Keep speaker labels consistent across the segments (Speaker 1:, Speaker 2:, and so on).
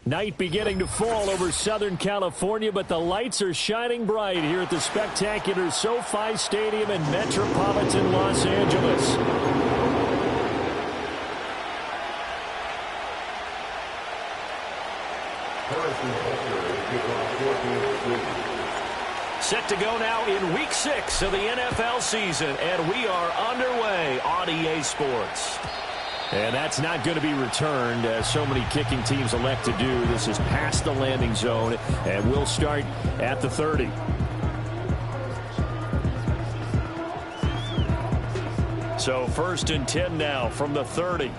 Speaker 1: Night beginning to fall over Southern California, but the lights are shining bright here at the spectacular SoFi Stadium in metropolitan Los Angeles. Set to go now in Week 6 of the NFL season, and we are underway on EA Sports. And that's not going to be returned, as so many kicking teams elect to do. This is past the landing zone, and we'll start at the 30. So 1st and 10 now from the 30.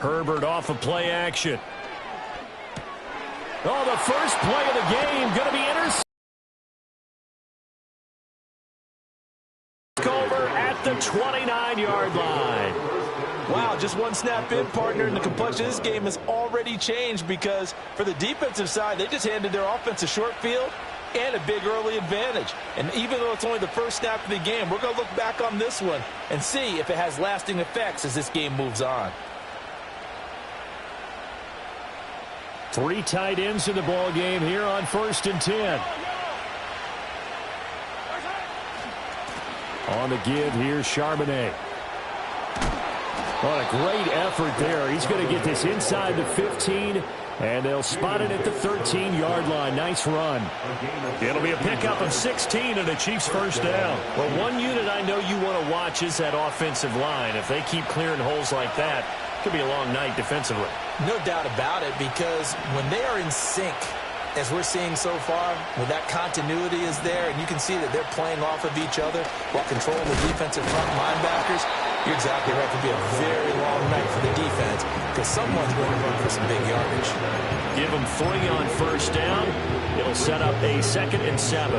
Speaker 1: Herbert off of play action. Oh, the first play of the game going to be intercepted. Over at the 29-yard line.
Speaker 2: Wow, just one snap in, partner, and the complexion of this game has already changed because for the defensive side, they just handed their offense a short field and a big early advantage. And even though it's only the first snap of the game, we're going to look back on this one and see if it has lasting effects as this game moves on.
Speaker 1: 3 tight ends in the ball game here on 1st and 10. On the give here, Charbonnet. What a great effort there. He's going to get this inside the 15, and they'll spot it at the 13-yard line. Nice run. It'll be a pickup of 16 and a Chiefs first down. Well, one unit I know you want to watch is that offensive line. If they keep clearing holes like that, it could be a long night defensively.
Speaker 2: No doubt about it, because when they are in sync, as we're seeing so far, when that continuity is there, and you can see that they're playing off of each other while controlling the defensive front linebackers, you're exactly right. It could be a very long night for the defense because someone's going to run for some big yardage.
Speaker 1: Give them 3 on first down. It'll set up a 2nd and 7.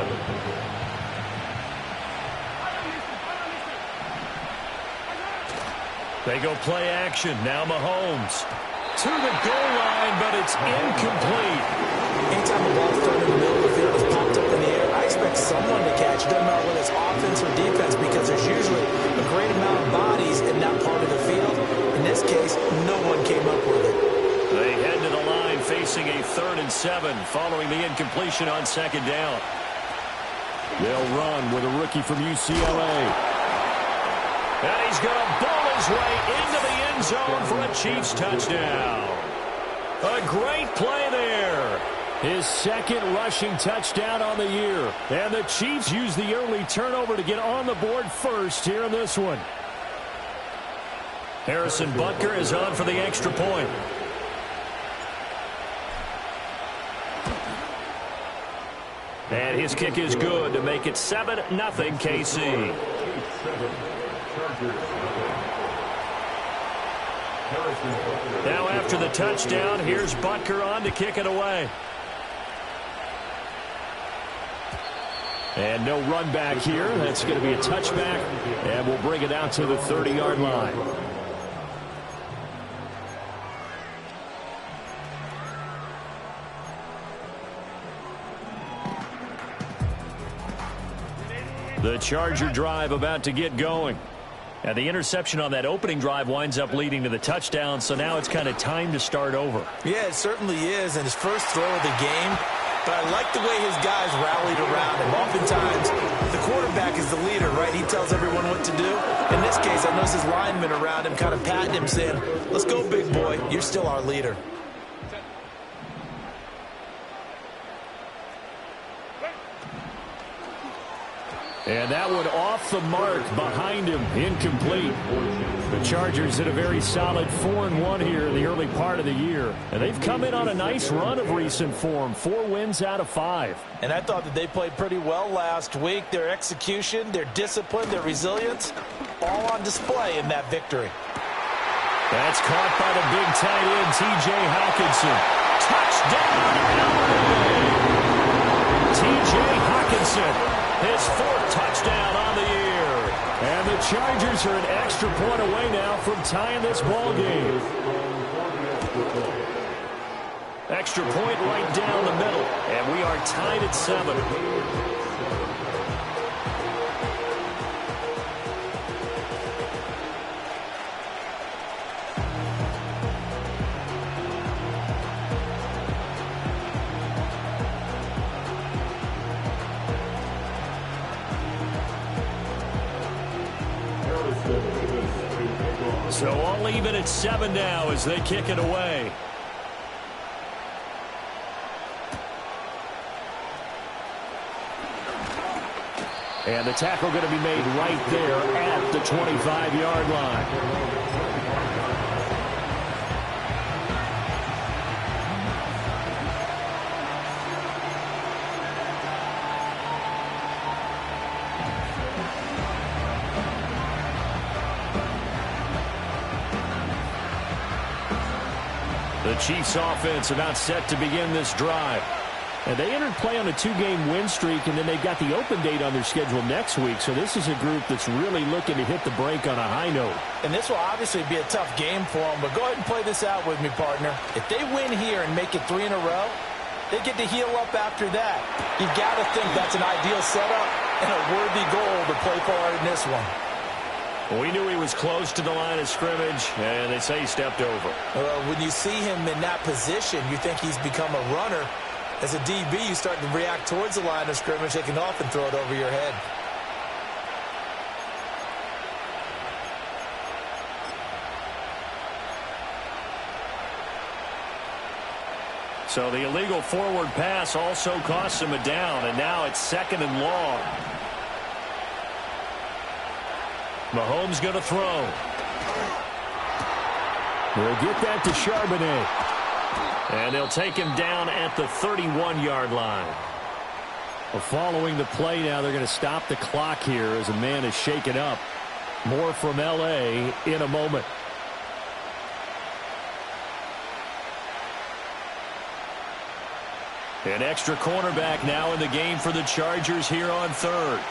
Speaker 1: They go play action. Now Mahomes to the goal line, but it's incomplete.
Speaker 2: Anytime the ball's thrown in the middle of the field, it's popped up in the air, I expect someone to catch. It doesn't matter whether it's offense or defense because there's usually a great amount of bodies in that part of the field. In this case, no one came up with it.
Speaker 1: They head to the line facing a 3rd and 7 following the incompletion on 2nd down. They'll run with a rookie from UCLA. And he's going to ball his way into the end zone for a Chiefs touchdown. A great play there. His 2nd rushing touchdown on the year. And the Chiefs use the early turnover to get on the board first here in this one. Harrison Butker is on for the extra point. And his kick is good to make it 7-0 KC. Now after the touchdown, here's Butker on to kick it away. And no run back here. That's going to be a touchback, and we'll bring it out to the 30-yard line. The Charger drive about to get going. And the interception on that opening drive winds up leading to the touchdown, so now it's kind of time to start over.
Speaker 2: Yeah, it certainly is, and his first throw of the game. But I like the way his guys rallied around him. Oftentimes, the quarterback is the leader, right? He tells everyone what to do. In this case, I noticed his linemen around him kind of patting him, saying, let's go, big boy. You're still our leader.
Speaker 1: And that one off the mark behind him, incomplete. The Chargers hit a very solid 4-1 here in the early part of the year. And they've come in on a nice run of recent form, 4 wins out of 5.
Speaker 2: And I thought that they played pretty well last week. Their execution, their discipline, their resilience, all on display in that victory.
Speaker 1: That's caught by the big tight end, T.J. Hawkinson. Touchdown! T.J. Hawkinson, his 4th touchdown on the year. And the Chargers are an extra point away now from tying this ball game. Extra point right down the middle, and we are tied at 7. So all even at 7 now as they kick it away. And the tackle going to be made right there at the 25-yard line. The Chiefs offense about set to begin this drive. And they entered play on a 2-game win streak, and then they've got the open date on their schedule next week. So this is a group that's really looking to hit the break on a high note.
Speaker 2: And this will obviously be a tough game for them, but go ahead and play this out with me, partner. If they win here and make it 3 in a row, they get to heal up after that. You've got to think that's an ideal setup and a worthy goal to play for in this one.
Speaker 1: We knew he was close to the line of scrimmage, and they say he stepped over.
Speaker 2: When you see him in that position, you think he's become a runner. As a DB, you start to react towards the line of scrimmage. They can often throw it over your head.
Speaker 1: So the illegal forward pass also costs him a down, and now it's 2nd and long. Mahomes going to throw. We'll get that to Charbonnet. And they'll take him down at the 31-yard line. Well, following the play now, they're going to stop the clock here as a man is shaken up. More from L.A. in a moment. An extra cornerback now in the game for the Chargers here on 3rd.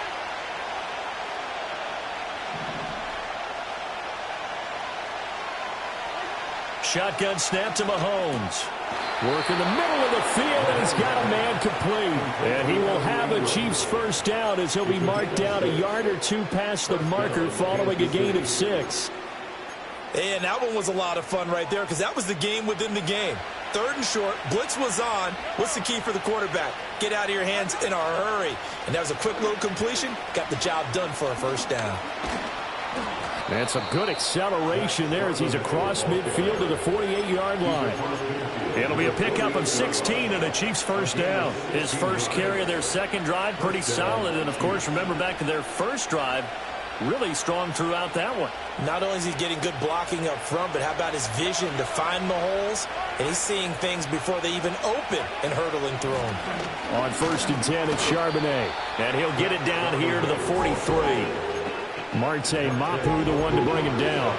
Speaker 1: Shotgun snap to Mahomes. Work in the middle of the field, and he's got a man complete. And he will have a Chiefs first down as he'll be marked down a yard or 2 past the marker following a gain of 6.
Speaker 2: And that one was a lot of fun right there because that was the game within the game. 3rd and short, blitz was on. What's the key for the quarterback? Get out of your hands in a hurry. And that was a quick little completion. Got the job done for a first down.
Speaker 1: And some good acceleration there as he's across midfield to the 48-yard line. It'll be a pickup of 16 and a Chiefs first down. His first carry of their 2nd drive, pretty solid. And, of course, remember back to their first drive, really strong throughout that one.
Speaker 2: Not only is he getting good blocking up front, but how about his vision to find the holes? And he's seeing things before they even open and hurtling through them.
Speaker 1: On 1st and 10, it's Charbonnet. And he'll get it down here to the 43. Marte Mapu, the one to bring him down.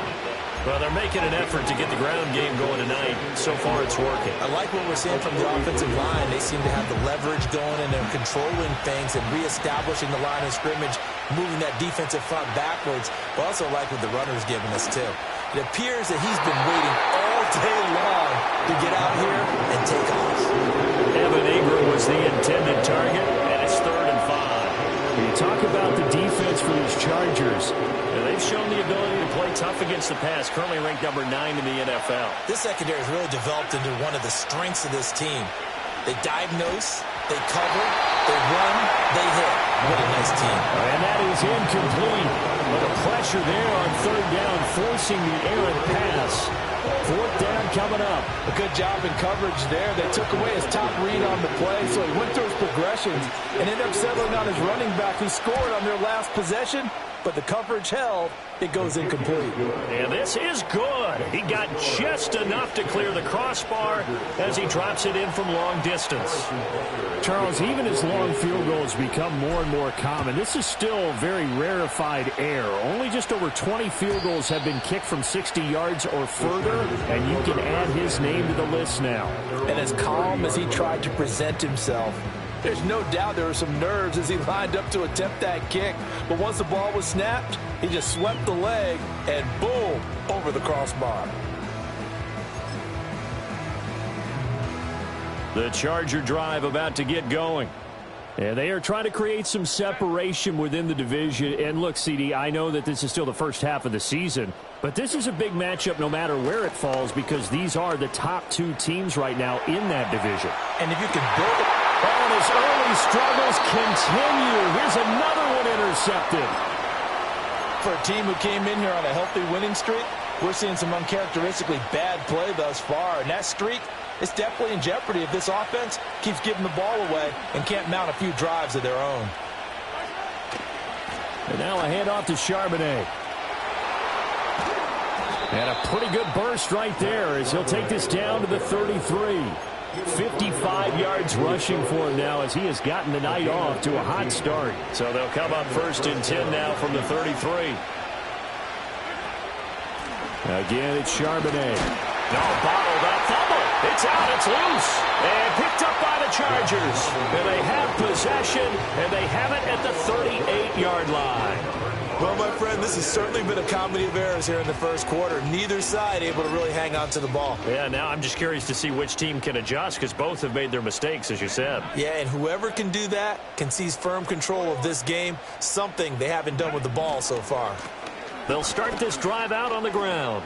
Speaker 1: Well, they're making an effort to get the ground game going tonight. So far, it's working.
Speaker 2: I like what we're seeing from the offensive line. They seem to have the leverage going, and they're controlling things and reestablishing the line of scrimmage, moving that defensive front backwards. I also like what the runner's giving us, too. It appears that he's been waiting all day long to get out here and take off.
Speaker 1: Evan Ingram was the intended target, and it's 3rd and 5. When you talk about the defense for these Chargers, they've shown the ability to play tough against the pass, currently ranked number 9 in the NFL.
Speaker 2: This secondary has really developed into one of the strengths of this team. They diagnose, they cover, they run, they hit. What a nice team.
Speaker 1: And that is incomplete. But the pressure there on third down, forcing the errant pass. Fourth down coming up.
Speaker 2: A good job in coverage there. They took away his top read on the play, so he went through his progressions and ended up settling on his running back who scored on their last possession, but the coverage held. It goes incomplete.
Speaker 1: And this is good. He got just enough to clear the crossbar as he drops it in from long distance. Charles, even as long field goals become more and more common, this is still very rarefied air. Only just over 20 field goals have been kicked from 60 yards or further, and you can add his name to the list now.
Speaker 2: And as calm as he tried to present himself, there's no doubt there were some nerves as he lined up to attempt that kick. But once the ball was snapped, he just swept the leg and boom, over the crossbar.
Speaker 1: The Charger drive about to get going. And they are trying to create some separation within the division. And look, CD, I know that this is still the first half of the season, but this is a big matchup no matter where it falls because these are the top two teams right now in that division.
Speaker 2: And if you can build it.
Speaker 1: And his early struggles continue. Here's another one intercepted.
Speaker 2: For a team who came in here on a healthy winning streak, we're seeing some uncharacteristically bad play thus far. And that streak is definitely in jeopardy if this offense keeps giving the ball away and can't mount a few drives of their own.
Speaker 1: And now a handoff to Charbonnet. And a pretty good burst right there as he'll take this down to the 33. 55 yards rushing for him now as he has gotten the night off to a hot start. So they'll come up 1st and 10 now from the 33. Again, it's Charbonnet. No, bottled up, fumble. It's out, it's loose. And picked up by the Chargers. And they have possession, and they have it at the 38-yard line.
Speaker 2: Well, my friend, this has certainly been a comedy of errors here in the first quarter. Neither side able to really hang on to the ball.
Speaker 1: Yeah, now I'm just curious to see which team can adjust because both have made their mistakes, as you said.
Speaker 2: Yeah, and whoever can do that can seize firm control of this game, something they haven't done with the ball so far.
Speaker 1: They'll start this drive out on the ground.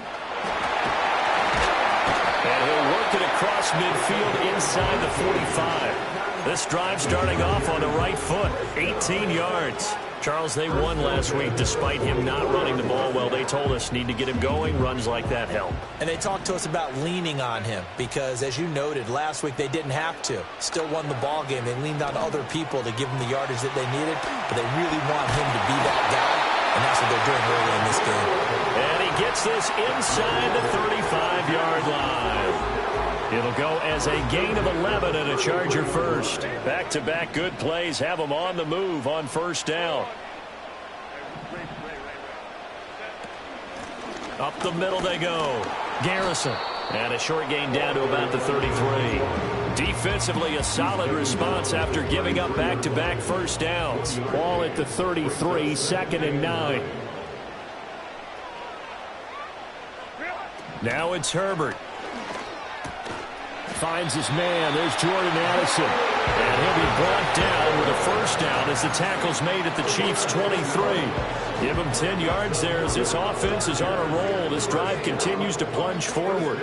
Speaker 1: And he'll work it across midfield inside the 45. This drive starting off on the right foot, 18 yards. Charles, they won last week despite him not running the ball well. They told us need to get him going. Runs like that help.
Speaker 2: And they talked to us about leaning on him because, as you noted, last week they didn't have to. Still won the ball game. They leaned on other people to give them the yardage that they needed, but they really want him to be that guy, and that's what they're doing early in this game.
Speaker 1: And he gets this inside the 35-yard line. It'll go as a gain of 11 and a Charger first. Back-to-back good plays have them on the move on 1st down. Up the middle they go. Garrison. And a short gain down to about the 33. Defensively, a solid response after giving up back-to-back first downs. Ball at the 33, 2nd and 9. Now it's Herbert. Finds his man. There's Jordan Addison. And he'll be brought down with a first down as the tackle's made at the Chiefs' 23. Give him 10 yards there as this offense is on a roll. This drive continues to plunge forward.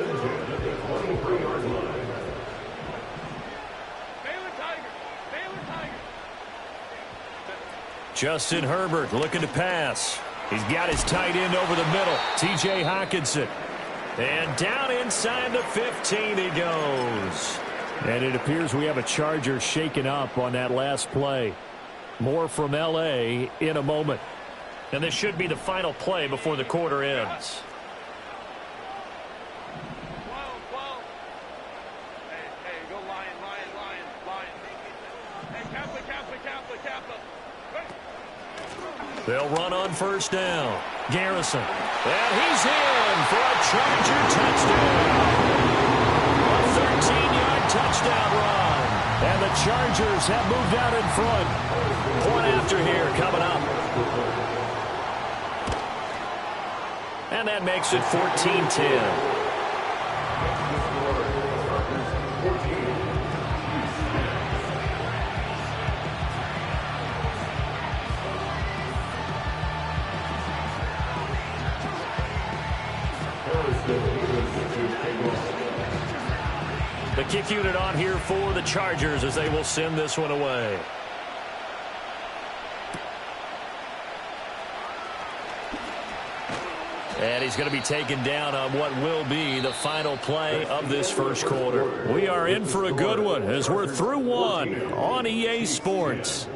Speaker 1: Justin Herbert looking to pass. He's got his tight end over the middle, T.J. Hockenson. And down inside the 15 he goes. And it appears we have a Charger shaken up on that last play. More from L.A. in a moment. And this should be the final play before the quarter ends. They'll run on first down. Garrison. And he's in for a Charger touchdown. A 13-yard touchdown run. And the Chargers have moved out in front. Point after here coming up. And that makes it 14-10. The kick unit on here for the Chargers as they will send this one away. And he's going to be taken down on what will be the final play of this first quarter. We are in for a good one as we're through one on EA Sports.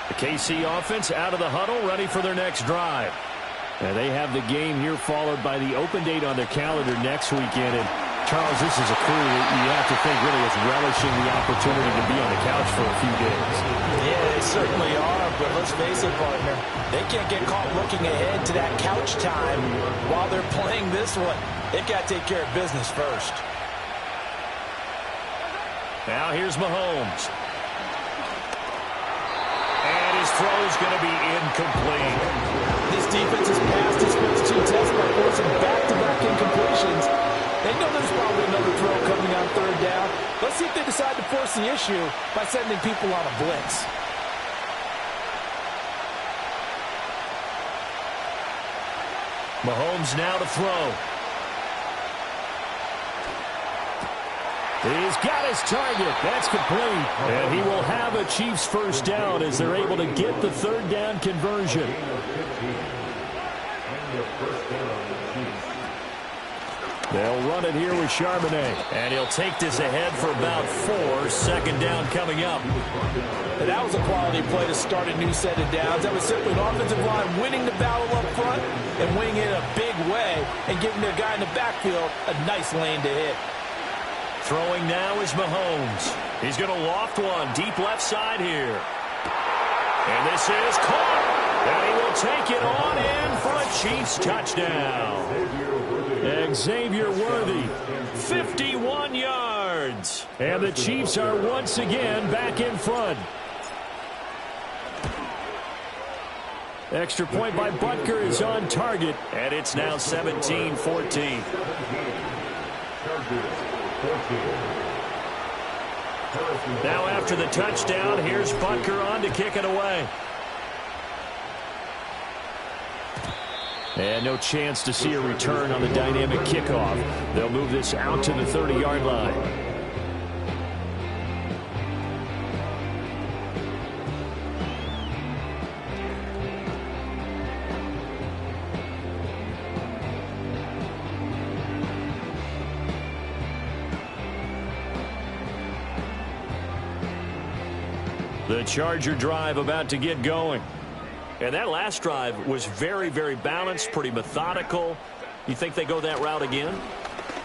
Speaker 1: The KC offense out of the huddle, ready for their next drive. And they have the game here followed by the open date on their calendar next weekend. And Charles, this is a crew that you have to think really is relishing the opportunity to be on the couch for a few days.
Speaker 2: Yeah, they certainly are, but let's face it, partner. They can't get caught looking ahead to that couch time while they're playing this one. They've got to take care of business first.
Speaker 1: Now here's Mahomes. And his throw is going to be incomplete.
Speaker 2: This defense has passed its first two tests by forcing back-to-back incompletions. They know there's probably another throw coming on third down. Let's see if they decide to force the issue by sending people on a blitz.
Speaker 1: Mahomes now to throw. He's got his target. That's complete. And he will have a Chiefs first down as they're able to get the third down conversion. They'll run it here with Charbonnet. And he'll take this ahead for about 4. Second down coming up.
Speaker 2: And that was a quality play to start a new set of downs. That was simply an offensive line winning the battle up front and winning it a big way and giving their guy in the backfield a nice lane to hit.
Speaker 1: Throwing now is Mahomes. He's going to loft one deep left side here. And this is caught. And he will take it on in for a Chiefs touchdown. Xavier Worthy, 51 yards. And the Chiefs are once again back in front. Extra point by Butker is on target. And it's now 17-14. Now after the touchdown, here's Butker on to kick it away. And no chance to see a return on the dynamic kickoff. They'll move this out to the 30-yard line. The Charger drive about to get going. And that last drive was very, very balanced, pretty methodical. You think they go that route again?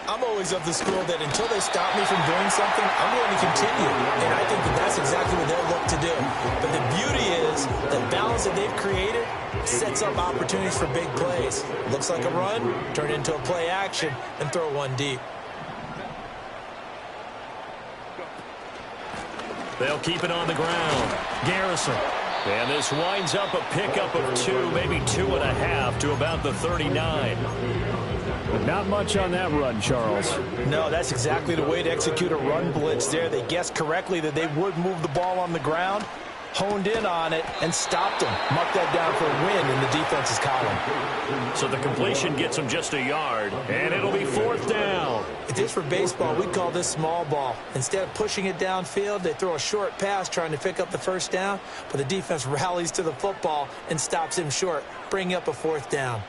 Speaker 2: I'm always of the school that until they stop me from doing something, I'm going to continue. And I think that that's exactly what they'll look to do. But the beauty is the balance that they've created sets up opportunities for big plays. Looks like a run, turn it into a play action, and throw one deep.
Speaker 1: They'll keep it on the ground. Garrison. And this winds up a pickup of 2, maybe 2.5 to about the 39. But not much on that run, Charles.
Speaker 2: No, that's exactly the way to execute a run blitz there. They guessed correctly that they would move the ball on the ground, honed in on it, and stopped them. Marked that down for a win in the defense's column.
Speaker 1: So the completion gets them just a yard, and it'll be 4th down.
Speaker 2: If this were baseball, we'd call this small ball. Instead of pushing it downfield, they throw a short pass trying to pick up the first down, but the defense rallies to the football and stops him short, bringing up a 4th down.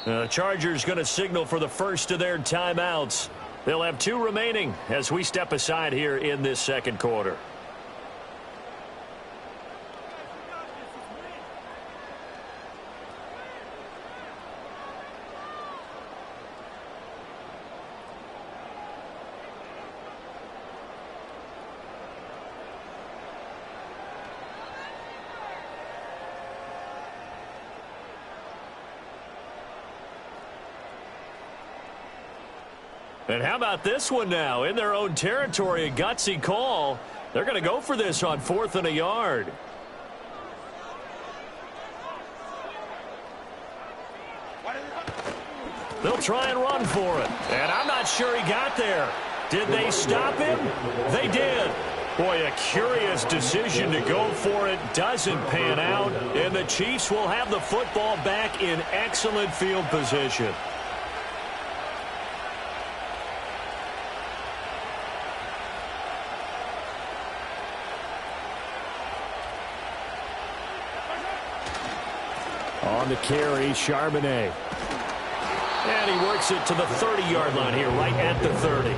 Speaker 1: The Chargers going to signal for the first of their timeouts. They'll have 2 remaining as we step aside here in this second quarter. And how about this one now? In their own territory, a gutsy call. They're going to go for this on 4th and a yard. They'll try and run for it. And I'm not sure he got there. Did they stop him? They did. Boy, a curious decision to go for it. Doesn't pan out. And the Chiefs will have the football back in excellent field position. On the carry, Charbonnet. And he works it to the 30-yard line here, right at the 30.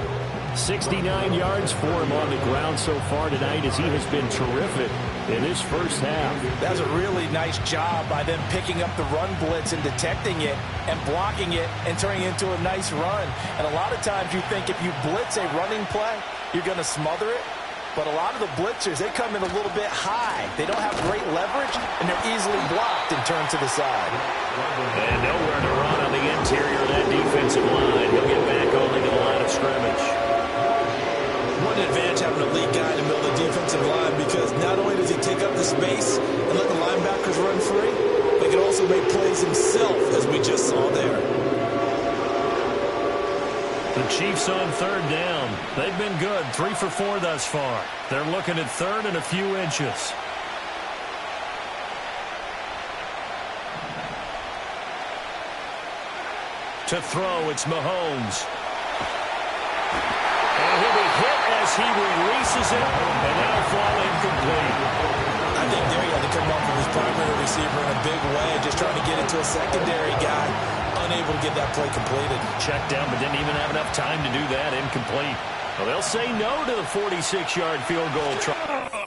Speaker 1: 69 yards for him on the ground so far tonight as he has been terrific in this first half.
Speaker 2: That's a really nice job by them picking up the run blitz and detecting it and blocking it and turning it into a nice run. And a lot of times you think if you blitz a running play, you're going to smother it. But a lot of the blitzers, they come in a little bit high. They don't have great leverage, and they're easily blocked and turned to the side.
Speaker 1: And nowhere to run on the interior of that defensive line. He'll get back only to the line of scrimmage.
Speaker 2: One advantage having a lead guy in the middle of the defensive line, because not only does he take up the space and let the linebackers run free, but he can also make plays himself, as we just saw there.
Speaker 1: The Chiefs on third down. They've been good, 3 for 4 thus far. They're looking at third and a few inches. To throw, it's Mahomes. And he'll be hit as he releases it, and that'll fall incomplete.
Speaker 2: I think there he had to come up with his primary receiver in a big way, just trying to get it to a secondary guy. Unable to get that play completed.
Speaker 1: Checked down, but didn't even have enough time to do that. Incomplete. Well, they'll say no to the 46-yard field goal try.